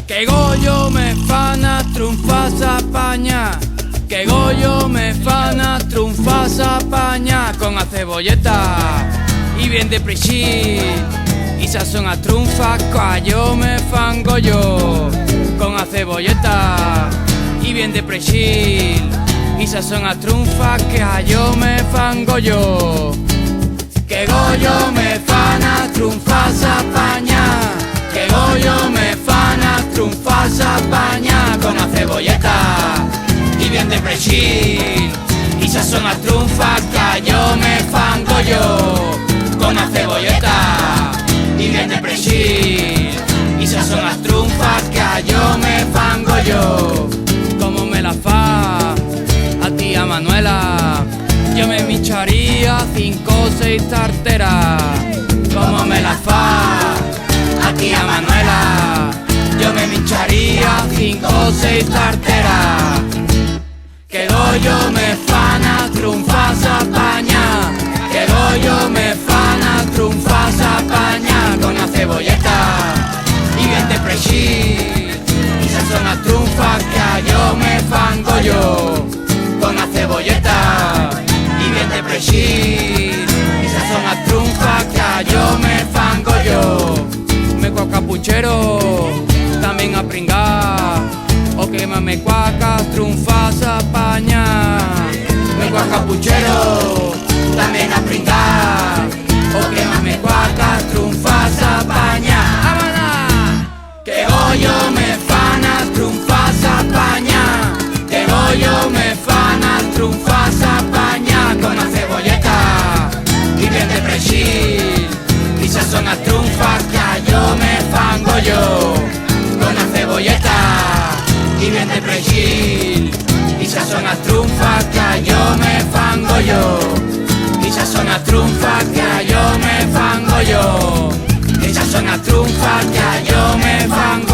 Que Goyo me fan a triunfar s'Apaña, que Goyo me fan a triunfar s'Apaña, con a cebolleta y bien de prixil, y sazón a triunfa, yo me fan Goyo, con a cebolleta y bien de prixil, y sazón a triunfa, que yo me fan Goyo. Que Goyo me fan a triunfar s'Apaña, que Goyo me fan a triunfar s'Apaña, con la cebolleta y bien de preixil, y sazón a triunfa, que yo me fan Goyo, con la cebolleta y bien de preixil, y sazón a triunfa, que yo me fan Goyo. Como me la fa a tía Manuela, yo me mincharía 5 o 6 tarteras. Como me la fa a tía Manuela, yo me mincharía 5 o 6 tarteras. Que Goyo me fan a triunfar s'Apaña, que Goyo me fan a triunfar s'Apaña, con la cebolleta y bien de preixil, y sazón a triunfa, que yo me fan Goyo, con la cebolleta y bien de preixil, y sazón a triunfa, que yo me fan Goyo. Me cuaca puchero, también a pringar, o que me cuaca triunfa s'Apaña. Me cuaca puchero, también a pringar, o que me cuaca triunfa s'Apaña. Que Goyo me fan a triunfar s'Apaña, que Goyo me fan a triunfar s'Apaña, con la cebolleta y bien de preixil, y sazón a triunfa, que yo me fan Goyo, con la cebolleta y bien de preixil, y sazón a triunfa, que yo me fan Goyo, y sazón a triunfa, que yo me fan Goyo, y sazón a triunfa, que yo me fan Goyo.